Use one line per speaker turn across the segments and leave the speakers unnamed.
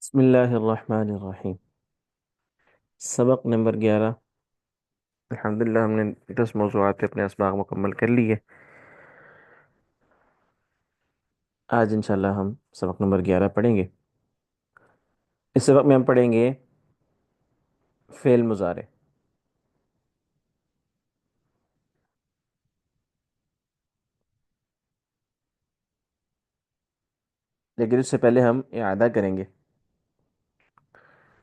بسم اللہ الرحمن الرحیم۔ سبق نمبر 11۔ الحمدللہ ہم نے 10 موضوعات پہ اپنے اسباق مکمل کر لیے۔ آج انشاءاللہ ہم سبق نمبر 11 پڑھیں گے۔ اس سبق میں ہم پڑھیں گے فعل مضارع۔ لیکن اس سے پہلے ہم اعادہ کریں گے۔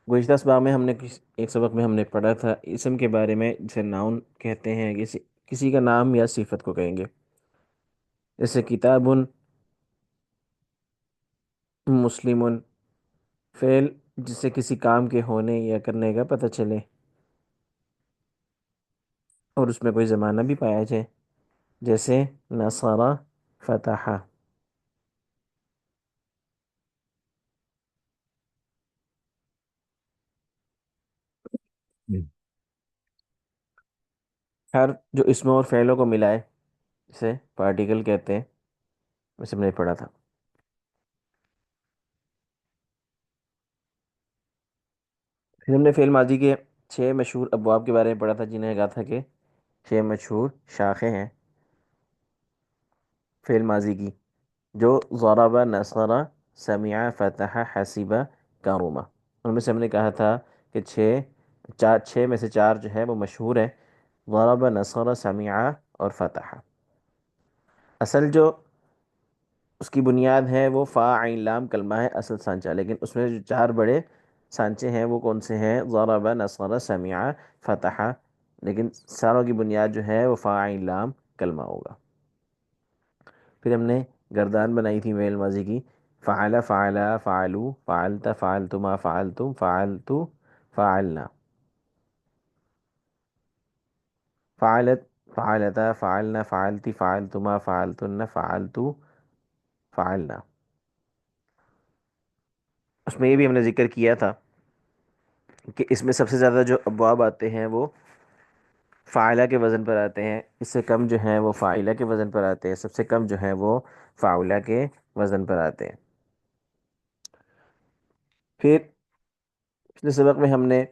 گزشتہ اسباق میں ہم نے ایک سبق میں ہم نے پڑھا تھا اسم کے بارے میں، جسے ناؤن کہتے ہیں، کسی کا نام یا صفت کو کہیں گے، جیسے کتاب، مسلم۔ فعل جس سے کسی کام کے ہونے یا کرنے کا پتہ چلے اور اس میں کوئی زمانہ بھی پایا جائے، جیسے نصر، فتح۔ ہر جو اسموں اور فعلوں کو ملائے اسے پارٹیکل کہتے ہیں، ویسے ہم نے پڑھا تھا۔ پھر ہم نے فعل ماضی کے 6 مشہور ابواب کے بارے میں پڑھا تھا، جنہیں کہا تھا کہ 6 مشہور شاخیں ہیں فعل ماضی کی، جو ضرب، نصر، سمع، فتح، حسب، کرم۔ ان میں سے ہم نے کہا تھا کہ 6 میں سے 4 جو ہے وہ مشہور ہے، ضرب، نصر، سمع اور فتح۔ اصل جو اس کی بنیاد ہے وہ فا عین لام کلمہ ہے، اصل سانچہ، لیکن اس میں جو 4 بڑے سانچے ہیں وہ کون سے ہیں؟ ضرب، نصر، سمع، فتح، لیکن ساروں کی بنیاد جو ہے وہ فا عین لام کلمہ ہوگا۔ پھر ہم نے گردان بنائی تھی فعل ماضی کی، فعل، فعل، فعلوا، فعلت، فعلتما، فعلتم، فعلت، فعلنا، فعلت، فعلتا، فعلنا، فعلتی، فعلتما، فعلتن، فعلتو، فعلنا۔ اس میں یہ بھی ہم نے ذکر کیا تھا کہ اس میں سب سے زیادہ جو ابواب آتے ہیں وہ فاعلہ کے وزن پر آتے ہیں، اس سے کم جو ہیں وہ فاعلہ کے وزن پر آتے ہیں، سب سے کم جو ہیں وہ فاعلہ کے وزن پر آتے ہیں۔ پھر پچھلے سبق میں ہم نے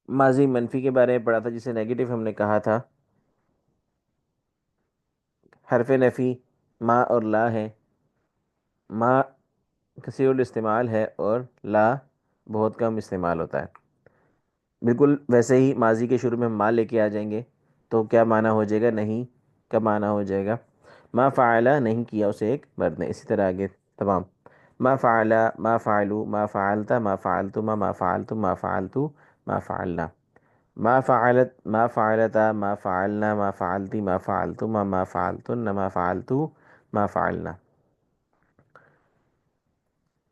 ماضی منفی کے بارے میں پڑھا تھا، جسے نیگیٹو ہم نے کہا تھا۔ حرف نفی ما اور لا ہے۔ ما کثیر الاستعمال ہے اور لا بہت کم استعمال ہوتا ہے۔ بالکل ویسے ہی ماضی کے شروع میں ہم ما لے کے آ جائیں گے تو کیا معنی ہو جائے گا؟ نہیں کا معنی ہو جائے گا ما فعلا، نہیں کیا اسے ایک مرد نے۔ اسی طرح آگے تمام، ما فعلا، ما فعلو، ما فعلتا، ما فعلتما، ما فعلتم، ما فعلتو، ما فعلنا، ما فعلت، ما فعلتا، ما فعلنا، ما فعلتی، ما فعلتما، ما فعلتن، ما فعلتو، ما فعلنا۔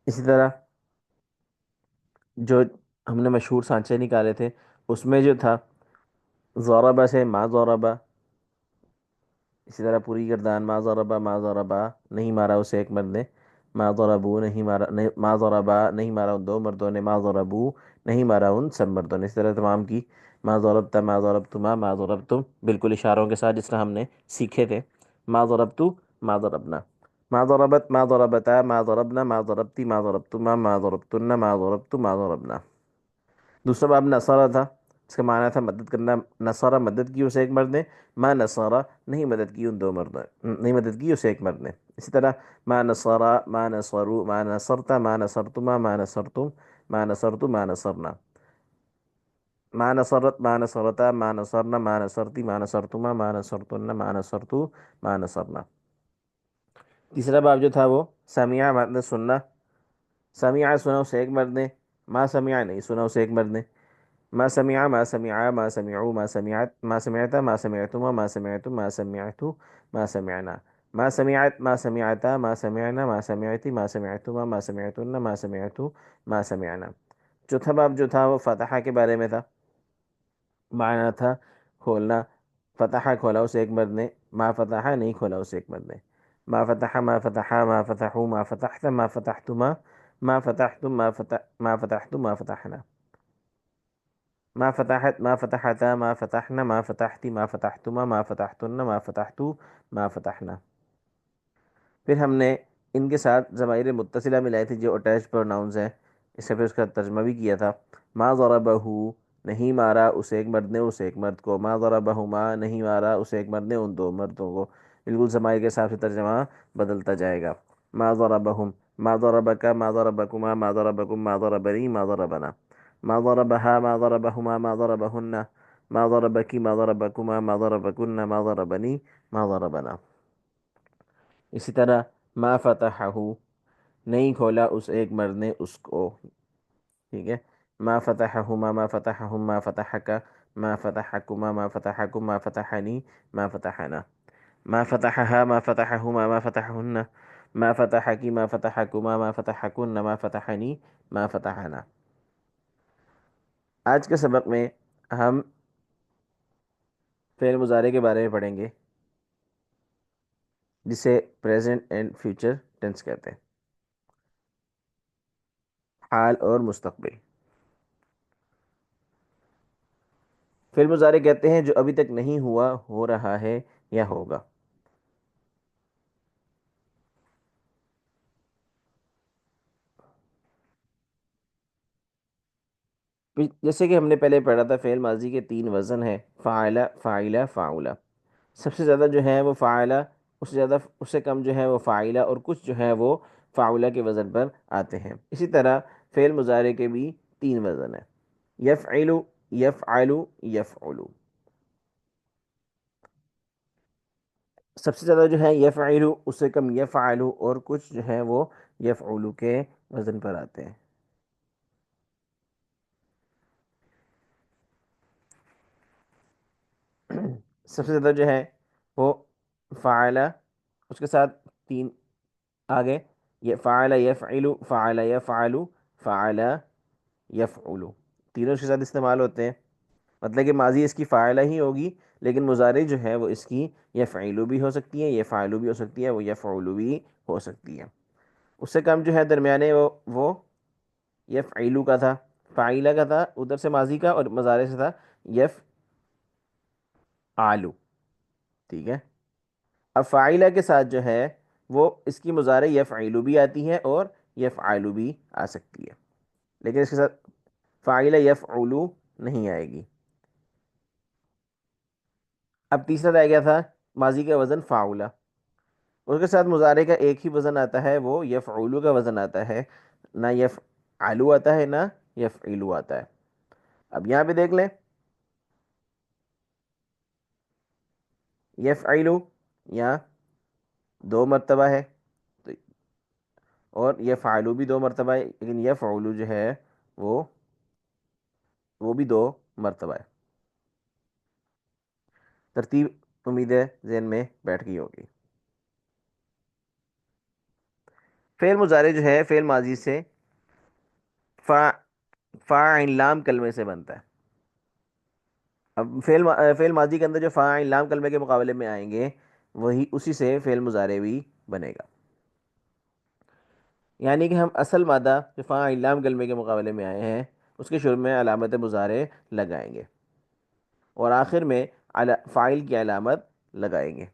اسی طرح جو ہم نے مشہور سانچے نکالے تھے، اس میں جو تھا ضربہ سے ما ضربہ، اسی طرح پوری گردان ما ضربہ، ما ضربہ، نہیں مارا اسے ایک مرد نے، ما ضربو، نہیں مارا، ما ضربہ، نہیں مارا ان 2 مردوں نے، ما ضربو، نہیں مارا ان سب مردوں نے۔ اسی طرح تمام کی، ما ضربتا، ما ضربتما، ما ضربتم، بالکل اشاروں کے ساتھ جس طرح ہم نے سیکھے تھے، ما ضربتو، ما ضربنا، ما ضربت، ما ضربتا، ما ضربنا، ما ضربتی، ما ضربتما، ما ضربتن، ما ضربتو، ما ضربنا۔ دوسرا باب نصارہ تھا، اس کا معنی تھا مدد کرنا۔ نصارہ، مدد کی اسے ایک مرد نے، ما نصارہ، نہیں مدد کی ان 2 مردوں نے، نہیں مدد کی اسے ایک مرد نے۔ اسی طرح ما نصارہ، ما نصرو، ما نصرتا، ما نصرتما، ما نصرتم، ما نصرتو، ما نصرنا، ما نصرت، ما نصرتا، ما نصرنا، ما نصرتی، ما نصرتما، ما نصرتن، ما نصرتو، ما نصرنا۔ تیسرا باب جو تھا وہ سمیع، معنی سننا۔ سمیع سنا اسے ایک مرد نے، ما سمیع نہیں سنا اسے ایک مرد نے۔ ما سمع، ما سمع، ما سمعوا، ما سمعت، ما سمعت، ما سمعتما، ما سمعتم، ما سمعتو، ما سمعنا، ما سمعت، ما سمعتا، ما سمعنا، ما سمعتی، ما سمعتما، ما سمعتن، ما سمعتو، ما سمعنا۔ چوتھا باب جو تھا وہ فتحہ کے بارے میں تھا، معنی تھا کھولنا۔ فتحہ کھولا اسے ایک مرد نے، ما فتحہ نہیں کھولا اسے ایک مرد نے۔ ما فتح، ما فتحا، ما فتحو، ما فتحت، ما فتحتما، ما فتحتم، ما فتحتو، ما فتحنا، ما فتحت، ما فتحتا، ما فتحنا، ما فتحتی، ما فتحتما، ما فتحتن، ما فتحتو، ما فتحنا۔ پھر ہم نے ان کے ساتھ ضمائر متصلہ ملائی تھی جو اٹیچ پروناؤنز ہیں، اس سے پھر اس کا ترجمہ بھی کیا تھا۔ ما ضربہ، نہیں مارا اسے ایک مرد نے اسے ایک مرد کو، ما ضربہما، نہیں مارا اسے ایک مرد نے ان دو مردوں کو۔ بالکل ضمائر کے حساب سے ترجمہ بدلتا جائے گا۔ ما ضربہم، ما ضربک، ما ضربکما، ما ضربکم، ما ضربنی، ما ضربنا، ما ضربہا، ما ضربہما، ما ضربہن، ما ضربکی، ما ضربکما، ما ضربکن، ما ضربنی، ما ضربنا۔ اسی طرح ما فتحہ، نہیں کھولا اس ایک مرد نے اس کو، ٹھیک ہے۔ ما فتحہما، ما فتحہم، ما فتحک، ما فتحکما، ما فتحکم، ما فتحنی، ما فتحنا، ما فتحہا، ما فتحہما، ما فتحہن، ما فتحکی، ما فتحکما، ما فتحکن، ما فتحنی، ما فتحنا۔ آج کے سبق میں ہم فعل مضارع کے بارے میں پڑھیں گے، جسے پریزنٹ اینڈ فیوچر ٹینس کہتے ہیں، حال اور مستقبل۔ فعل مضارع کہتے ہیں جو ابھی تک نہیں ہوا، ہو رہا ہے یا ہوگا۔ جیسے کہ ہم نے پہلے پڑھا تھا، فعل ماضی کے تین وزن ہیں، فعل، فاعل، فاعل۔ سب سے زیادہ جو ہے وہ فاعل، اس سے زیادہ، اس سے کم جو ہے وہ فاعل، اور کچھ جو ہے وہ فاعل کے وزن پر آتے ہیں۔ اسی طرح فعل مضارع کے بھی تین وزن ہیں، یفعل، یفعل، یفعل۔ سب سے زیادہ جو ہے یفعل، اس سے کم یفعل، اور کچھ جو ہے وہ یفعل کے وزن پر آتے ہیں۔ سب سے زیادہ جو ہے وہ فعل، اس کے ساتھ تین آگے، یہ فعل یفعل، فعل یفعل، فعل یفعل، تینوں اس کے ساتھ استعمال ہوتے ہیں۔ مطلب کہ ماضی اس کی فاعلہ ہی ہوگی، لیکن مضارع جو ہے وہ اس کی یفعل بھی ہو سکتی ہے، یفعل بھی ہو سکتی ہے، وہ یفعل بھی ہو سکتی ہے۔ اس سے کم جو ہے درمیانے وہ یفعل کا تھا، فاعلہ کا تھا ادھر سے ماضی کا، اور مضارع سے تھا یفعل، ٹھیک ہے۔ اب فاعلہ کے ساتھ جو ہے وہ اس کی مضارع یفعل بھی آتی ہے اور یفعل بھی آ سکتی ہے، لیکن اس کے ساتھ فاعلہ یفعل نہیں آئے گی۔ اب تیسرا رہ گیا تھا ماضی کا وزن فاعلہ، اس کے ساتھ مضارع کا ایک ہی وزن آتا ہے، وہ یفعل کا وزن آتا ہے، نہ یفعل آتا ہے نہ یفعل آتا ہے۔ اب یہاں پہ دیکھ لیں، یفعل یہاں دو مرتبہ ہے، تو اور یفعل بھی دو مرتبہ ہے، لیکن یفعل جو ہے وہ وہ بھی دو مرتبہ ہے۔ ترتیب امید ہے ذہن میں بیٹھ گئی ہوگی۔ فعل مضارع جو ہے فعل ماضی سے فا فاعل لام کلمے سے بنتا ہے۔ اب فعل ماضی کے اندر جو فاعل لام کلمے کے مقابلے میں آئیں گے، وہی اسی سے فعل مضارع بھی بنے گا۔ یعنی کہ ہم اصل مادہ جو فاعل لام کلمے کے مقابلے میں آئے ہیں، اس کے شروع میں علامت مضارع لگائیں گے، اور آخر میں فاعل کی علامت لگائیں گے۔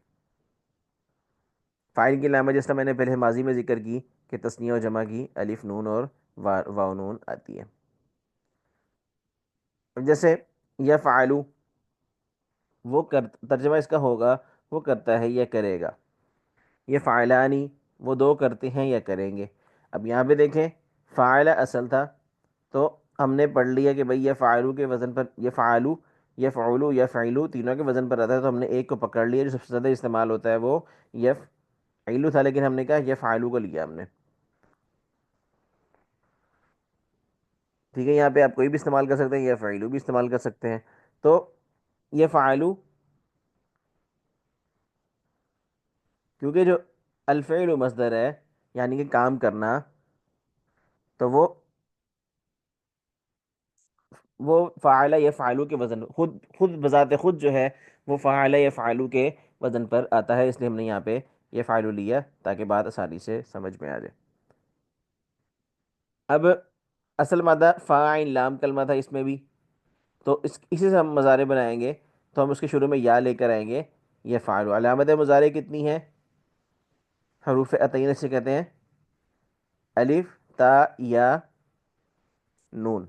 فاعل کی علامت جیسا میں نے پہلے ماضی میں ذکر کی کہ تثنیہ و جمع کی الف نون اور واو نون آتی ہے۔ جیسے یفعلو، وہ ترجمہ اس کا ہوگا وہ کرتا ہے یا کرے گا۔ یہ فعلانی، وہ دو کرتے ہیں یا کریں گے۔ اب یہاں پہ دیکھیں، فاعل اصل تھا، تو ہم نے پڑھ لیا کہ بھئی یہ فعلو کے وزن پر، یہ فعلو، یہ فعلو، یہ فعلو تینوں کے وزن پر آتا ہے، تو ہم نے ایک کو پکڑ لیا جو سب سے زیادہ استعمال ہوتا ہے، وہ یفعلو تھا، لیکن ہم نے کہا یہ فعلو کو لیا ہم نے، ٹھیک ہے۔ یہاں پہ آپ کوئی بھی استعمال کر سکتے ہیں، یہ فعلو بھی استعمال کر سکتے ہیں۔ تو یہ فعلو، کیونکہ جو الفعل مصدر ہے، یعنی کہ کام کرنا، تو وہ فعل یفعلو کے وزن، خود خود بذات خود جو ہے وہ فعل یفعلو کے وزن پر آتا ہے، اس لیے ہم نے یہاں پہ یفعلو لیا تاکہ بات آسانی سے سمجھ میں آ جائے۔ اب اصل مادہ فاعل لام کلمہ تھا اس میں بھی، تو اسی سے ہم مضارع بنائیں گے، تو ہم اس کے شروع میں یا لے کر آئیں گے، یفعلو۔ علامت مضارع کتنی ہے؟ حروف عطیہ سے کہتے ہیں الف، تا، یا، نون.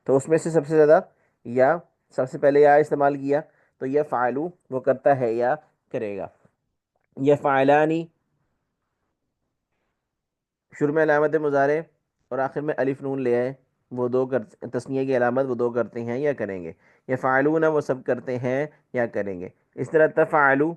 تو اس میں سے سب سے زیادہ یا، سب سے پہلے یا استعمال کیا، تو یہ فعلو وہ کرتا ہے یا کرے گا. یہ فعلانی شروع میں علامت مضارع اور آخر میں الف نون لے آئے، وہ دو کر تثنیہ کی علامت وہ دو کرتے ہیں یا کریں گے. یہ فعلون وہ سب کرتے ہیں یا کریں گے. اس طرح تفعلو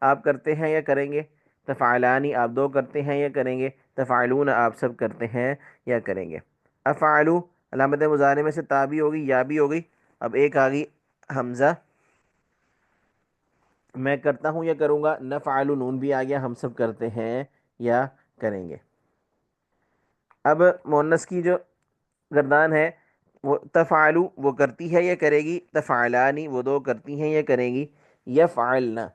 آپ کرتے ہیں یا کریں گے، تفعلانی آپ دو کرتے ہیں یا کریں گے، تفعلون آپ سب کرتے ہیں یا کریں گے. افعلو علامت مضارع میں سے تا بھی ہوگی یا بھی ہوگی. اب ایک آ گئی حمزہ، میں کرتا ہوں یا کروں گا. نفعل نون بھی آ گیا، ہم سب کرتے ہیں یا کریں گے. اب مونس کی جو گردان ہے وہ تفعلو وہ کرتی ہے یا کرے گی، تفعلانی وہ دو کرتی ہیں یا کریں گی، یفعلنا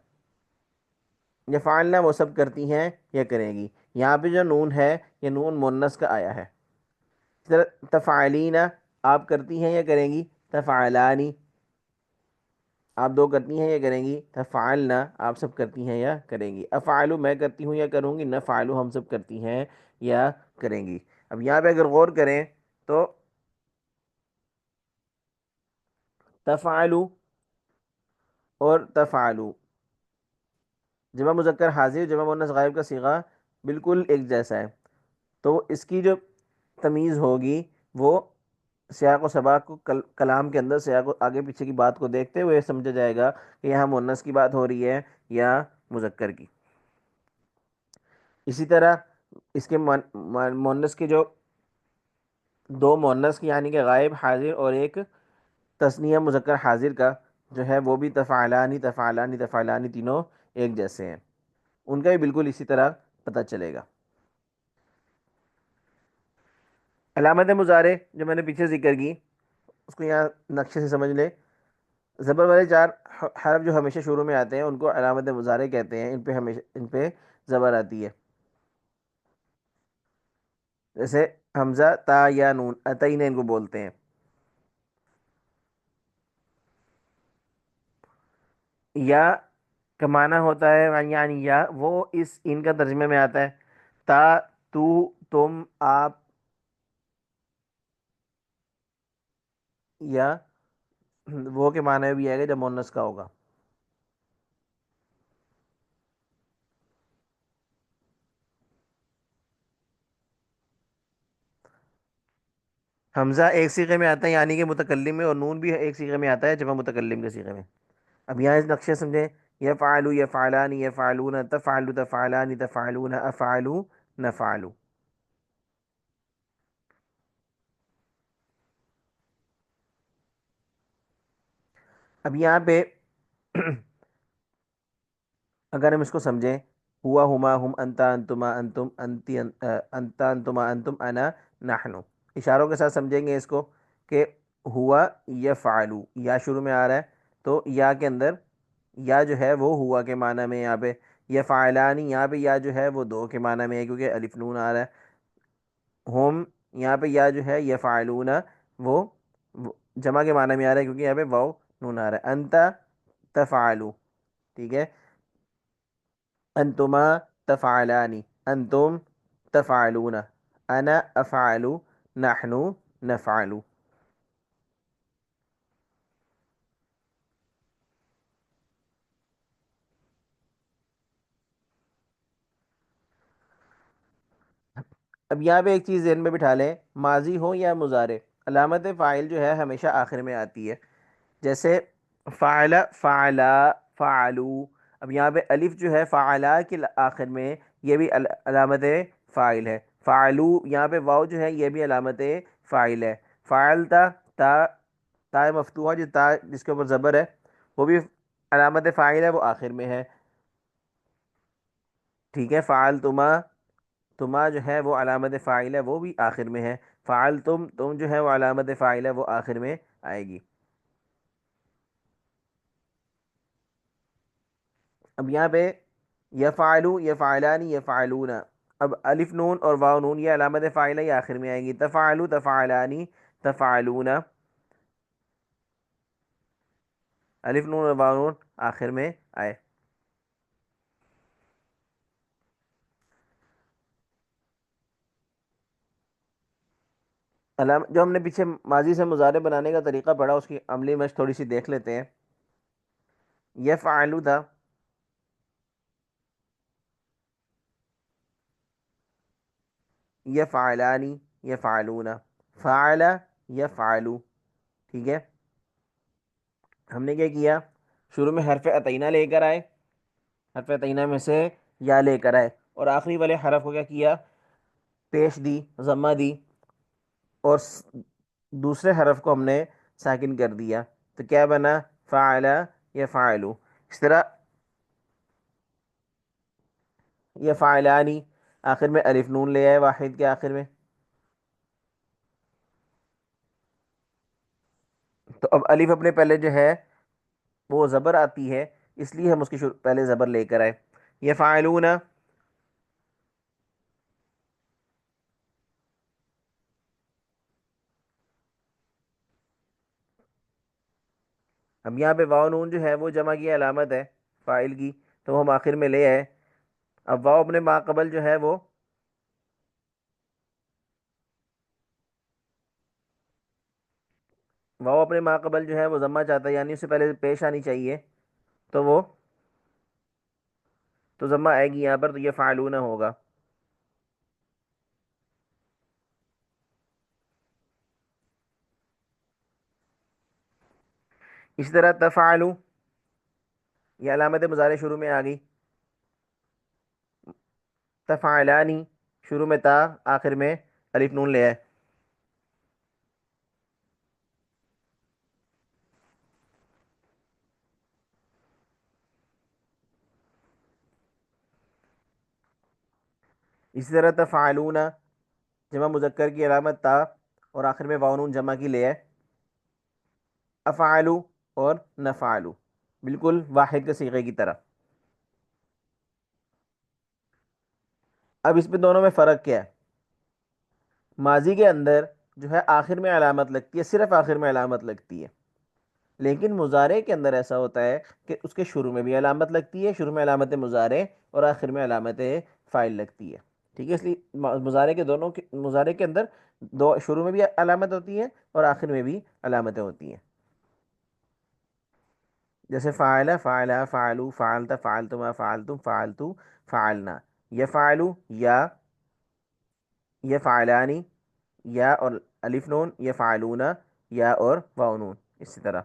یفعلنا وہ سب کرتی ہیں یا کریں گی. یہاں پہ جو نون ہے یہ نون مونس کا آیا ہے. اس طرح تفعلینا آپ کرتی ہیں یا کریں گی، تفعلانی آپ دو کرتی ہیں یا کریں گی، تفعلنا آپ سب کرتی ہیں یا کریں گی. افعلو میں کرتی ہوں یا کروں گی، نفعلو ہم سب کرتی ہیں یا کریں گی. اب یہاں پہ اگر غور کریں تو تفعلو اور تفعلو جمع مذکر حاضر جمع مؤنث غائب کا صیغہ بالکل ایک جیسا ہے. تو اس کی جو تمیز ہوگی وہ سیاق و سباق کو کلام کے اندر سیاق و آگے پیچھے کی بات کو دیکھتے ہوئے سمجھا جائے گا کہ یہاں مؤنث کی بات ہو رہی ہے یا مذکر کی. اسی طرح اس کے مؤنث کے جو دو مؤنث کی یعنی کہ غائب حاضر اور ایک تثنیہ مذکر حاضر کا جو ہے وہ بھی تفعلانی تفعلانی تفعلانی تینوں ایک جیسے ہیں، ان کا بھی بالکل اسی طرح پتہ چلے گا. علامت مضارع جو میں نے پیچھے ذکر کی اس کو یہاں نقشے سے سمجھ لیں. زبر والے چار حرف جو ہمیشہ شروع میں آتے ہیں ان کو علامت مضارع کہتے ہیں. ان پہ زبر آتی ہے، جیسے حمزہ، تا، یا، نون عطین ان کو بولتے ہیں. یا کا معنی ہوتا ہے یعنی یا وہ اس ان کا ترجمے میں آتا ہے. تا، تو، تم، آپ، یا وہ کے معنی بھی آئے گا جب مونس کا ہوگا. حمزہ ایک صیغے میں آتا ہے یعنی کہ متکلم میں، اور نون بھی ایک صیغے میں آتا ہے جب متکلم کے صیغے میں. اب یہاں اس نقشے سمجھیں، یفعلوا یفعلان یفعلون تفعلوا تفعلان تفعلون افعلوا نفعلوا. اب یہاں پہ اگر ہم اس کو سمجھیں، ہوا، ہما، ہم، انتا، انتما، انتم، انتی، انتا، انتما، انتم، انا، نحنو. اشاروں کے ساتھ سمجھیں گے اس کو کہ ہوا یفعلو یا شروع میں آ رہا ہے تو یا کے اندر یا جو ہے وہ ہوا کے معنی میں. یہاں پہ یفعلانی یہاں پہ یا جو ہے وہ دو کے معنی میں ہے کیونکہ الف نون آ رہا ہے. ہم یہاں پہ یا جو ہے یفعلون وہ جمع کے معنی میں آ رہا ہے کیونکہ یہاں پہ واو نون آ رہا ہے. انتا تفعلو، ٹھیک ہے. انتما تفعلانی، انتم تفعلون، انا افعل، نحن نفعل. اب یہاں پہ ایک چیز ذہن میں بٹھا لیں، ماضی ہو یا مضارع علامت فاعل جو ہے ہمیشہ آخر میں آتی ہے. جیسے فعل، فعلا، فعلو. اب یہاں پہ الف جو ہے فعلا کے آخر میں یہ بھی علامت فاعل ہے. فعلو یہاں پہ واو جو ہے یہ بھی علامت فاعل ہے. فعلتا، تا، تا مفتوحہ جو تا جس کے اوپر زبر ہے وہ بھی علامت فاعل ہے، وہ آخر میں ہے. ٹھیک ہے. فعل تما، تما جو ہے وہ علامت فاعل ہے، وہ بھی آخر میں ہے. فعل تم، تم جو ہے وہ علامت فاعل ہے، وہ آخر میں آئے گی. اب یہاں پہ یفعلو یفعلانی یفعلون، اب الف نون اور واو نون یہ علامت فاعل ہے، یہ آخر میں آئیں گی. تفعلو تفعلانی تفعلون، الف نون اور واو نون آخر میں آئے. جو ہم نے پیچھے ماضی سے مضارع بنانے کا طریقہ پڑھا، اس کی عملی مشق تھوڑی سی دیکھ لیتے ہیں. یفعلو تھا، یفعلانی، یفعلون، فعل، یفعلو. ٹھیک ہے. ہم نے کیا کیا؟ شروع میں حرف عطینہ لے کر آئے، حرف عطینہ میں سے یا لے کر آئے، اور آخری والے حرف کو کیا کیا؟ پیش دی، ضمہ دی، اور دوسرے حرف کو ہم نے ساکن کر دیا. تو کیا بنا؟ فعل، یفعلو. اس طرح یفعلانی، آخر میں الف نون لے آئے واحد کے آخر میں. تو اب الف اپنے پہلے جو ہے وہ زبر آتی ہے، اس لیے ہم اس کی پہلے زبر لے کر آئے. یفعلون. اب یہاں پہ واو نون جو ہے وہ جمع کی علامت ہے فاعل کی، تو ہم آخر میں لے آئے. اب واو اپنے ما قبل جو ہے وہ واو اپنے ما قبل جو ہے وہ ضمہ چاہتا ہے، یعنی اس سے پہلے پیش آنی چاہیے، تو وہ تو ضمہ آئے گی یہاں پر، تو یہ فعلون ہوگا. اسی طرح تفعلو، یہ علامت مضارع شروع میں آ گئی. تفعلانی، شروع میں تا، آخر میں الف نون لے آئے. اسی طرح تفعلون، جمع مذکر کی علامت تا، اور آخر میں واو نون جمع کی لے آئے. افعلو اور نفعلو، بالکل واحد کے صیغے کی طرح. اب اس میں دونوں میں فرق کیا ہے؟ ماضی کے اندر جو ہے آخر میں علامت لگتی ہے، صرف آخر میں علامت لگتی ہے. لیکن مضارع کے اندر ایسا ہوتا ہے کہ اس کے شروع میں بھی علامت لگتی ہے، شروع میں علامت مضارع اور آخر میں علامت فاعل لگتی ہے. ٹھیک ہے. اس لیے مضارع کے دونوں مضارع کے اندر دو شروع میں بھی علامت ہوتی ہے اور آخر میں بھی علامتیں ہوتی ہیں. جیسے فعل، فعل، فعلو، فعلت، فعلتما، فعلتم، فعلتو، فعلنا. یفعلو، یا، یفعلانی، یا اور الف نون، یفعلون، یا اور واو نون. اسی طرح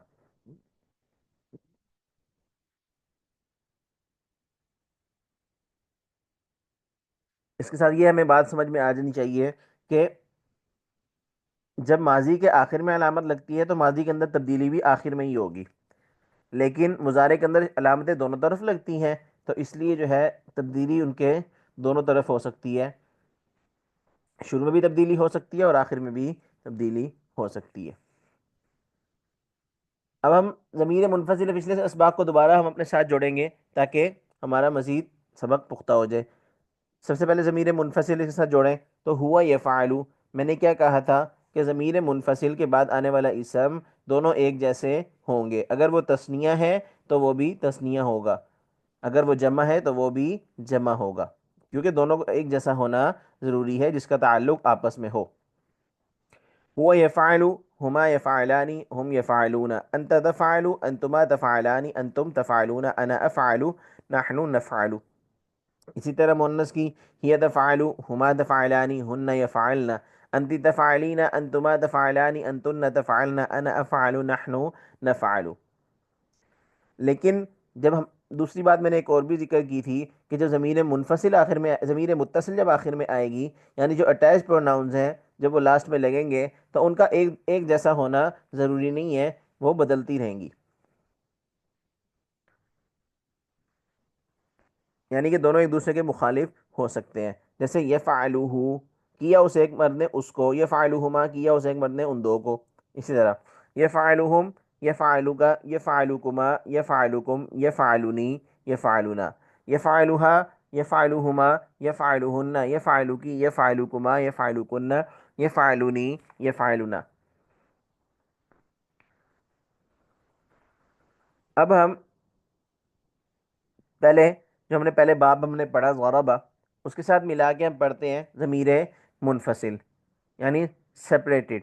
اس کے ساتھ یہ ہمیں بات سمجھ میں آ جانی چاہیے کہ جب ماضی کے آخر میں علامت لگتی ہے تو ماضی کے اندر تبدیلی بھی آخر میں ہی ہوگی، لیکن مضارع کے اندر علامتیں دونوں طرف لگتی ہیں، تو اس لیے جو ہے تبدیلی ان کے دونوں طرف ہو سکتی ہے. شروع میں بھی تبدیلی ہو سکتی ہے اور آخر میں بھی تبدیلی ہو سکتی ہے. اب ہم ضمیر منفصل پچھلے اسباق کو دوبارہ ہم اپنے ساتھ جوڑیں گے تاکہ ہمارا مزید سبق پختہ ہو جائے. سب سے پہلے ضمیر منفصل کے ساتھ جوڑیں تو ہوا یفعلو. میں نے کیا کہا تھا کہ ضمیر منفصل کے بعد آنے والا اسم دونوں ایک جیسے ہوں گے. اگر وہ تثنیہ ہے تو وہ بھی تثنیہ ہوگا، اگر وہ جمع ہے تو وہ بھی جمع ہوگا، کیونکہ دونوں کو ایک جیسا ہونا ضروری ہے جس کا تعلق آپس میں ہو. هو يفعل، هما يفعلان، هم يفعلون، أنت تفعل، أنتما تفعلان، أنتم تفعلون، أنا أفعل، نحن نفعل. اسی طرح مؤنث کی هي تفعل، هما تفعلان، هن يفعلن، أنت تفعلين، أنتما تفعلان، أنتن تفعلن، أنا أفعل، نحن نفعل. لیکن جب ہم دوسری بات میں نے ایک اور بھی ذکر کی تھی کہ جو ضمیر منفصل آخر میں، ضمیر متصل جب آخر میں آئے گی، یعنی جو اٹیچ پروناؤنز ہیں جب وہ لاسٹ میں لگیں گے تو ان کا ایک ایک جیسا ہونا ضروری نہیں ہے، وہ بدلتی رہیں گی. یعنی کہ دونوں ایک دوسرے کے مخالف ہو سکتے ہیں. جیسے یفعلوہ، کیا اس ایک مرد نے اس کو، یفعلوہما، کیا اس ایک مرد نے ان دو کو. اسی طرح یفعلوہم، یفعلوکا، یفعلوکما، یفعلوکم، یفعلونی، یفعلونا. یفعلوہا، یفعلوہما، یفعلوہن، یفعلوکی، یفعلوکما، یفعلوکن، یفعلونی، یفعلونا. اب ہم پہلے جو ہم نے پہلے باب ہم نے پڑھا ضربہ، اس کے ساتھ ملا کے ہم پڑھتے ہیں ضمیر منفصل. یعنی separated.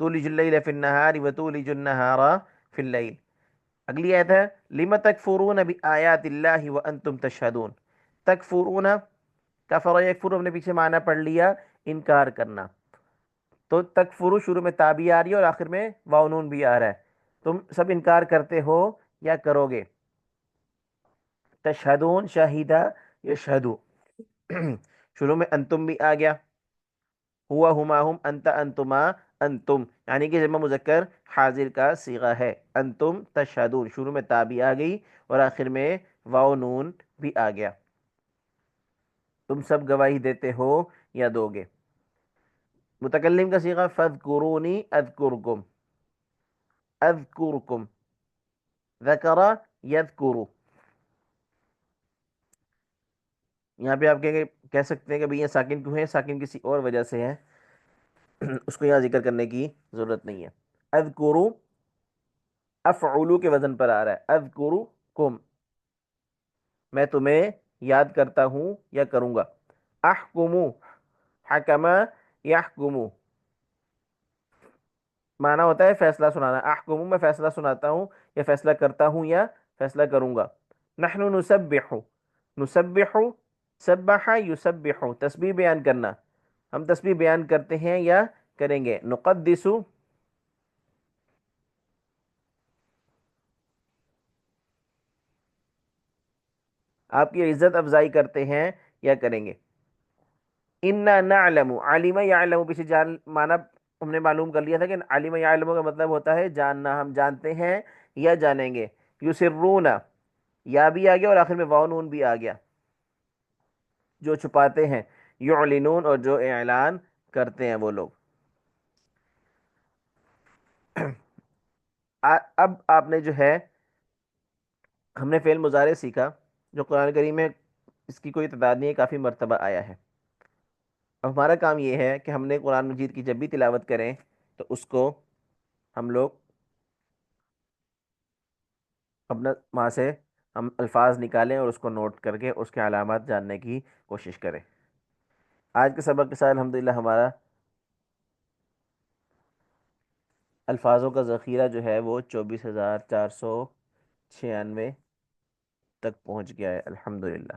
تولج اللیل فی النہار وتولج النہار فی اللیل. اگلی آیت ہے لم تکفرون بآیات اللہ وانتم تشہدون. تکفرون، کفر یکفر ہم نے پیچھے معنی پڑھ لیا، انکار کرنا. تو تکفرو شروع میں تا بھی آ رہی ہے اور آخر میں واو نون بھی آ رہا ہے. تم سب انکار کرتے ہو یا کرو گے. تشہدون، شاہدہ یشہدو. شروع میں انتم بھی آ گیا، ہوا ہما ہم انت انتما انتم، یعنی کہ جمع مذکر حاضر کا صیغہ ہے. انتم تشہدون، شروع میں تا بھی آ گئی اور آخر میں واو نون بھی آ گیا. تم سب گواہی دیتے ہو یا دو گے. متکلم کا صیغہ فاذکرونی اذکرکم. اذکرکم، ذکر یذکر. یہاں پہ آپ کہہ سکتے ہیں کہ بھئی یہ ساکن کیوں ہے، ساکن کسی اور وجہ سے ہے، اس کو یہاں ذکر کرنے کی ضرورت نہیں ہے. اذکرو افعلو کے وزن پر آ رہا ہے. اذکرکم، میں تمہیں یاد کرتا ہوں یا کروں گا. احکمو، حکما یحکمو، معنی ہوتا ہے فیصلہ سنانا. احکمو، میں فیصلہ سناتا ہوں یا فیصلہ کرتا ہوں یا فیصلہ کروں گا. نحن نسبح، نسبح، سبح یسبح، تسبیح بیان کرنا. ہم تسبیح بیان کرتے ہیں یا کریں گے. نقدس، آپ کی عزت افزائی کرتے ہیں یا کریں گے. انا نعلم، علم یعلم پیچھے جان مانا ہم نے معلوم کر لیا تھا کہ علم یعلم کا مطلب ہوتا ہے جاننا، ہم جانتے ہیں یا جانیں گے. یسرون، یا بھی آ گیا اور آخر میں واو نون بھی آ گیا، جو چھپاتے ہیں. یعلنون، اور جو اعلان کرتے ہیں وہ لوگ. اب آپ نے جو ہے، ہم نے فعل مضارع سیکھا جو قرآن کریم میں اس کی کوئی تعداد نہیں ہے، کافی مرتبہ آیا ہے. اب ہمارا کام یہ ہے کہ ہم نے قرآن مجید کی جب بھی تلاوت کریں تو اس کو ہم لوگ اپنا وہاں سے ہم الفاظ نکالیں اور اس کو نوٹ کر کے اس کے علامات جاننے کی کوشش کریں. آج کے سبق کے ساتھ الحمدللہ ہمارا الفاظوں کا ذخیرہ جو ہے وہ 24,496 تک پہنچ گیا ہے الحمدللہ.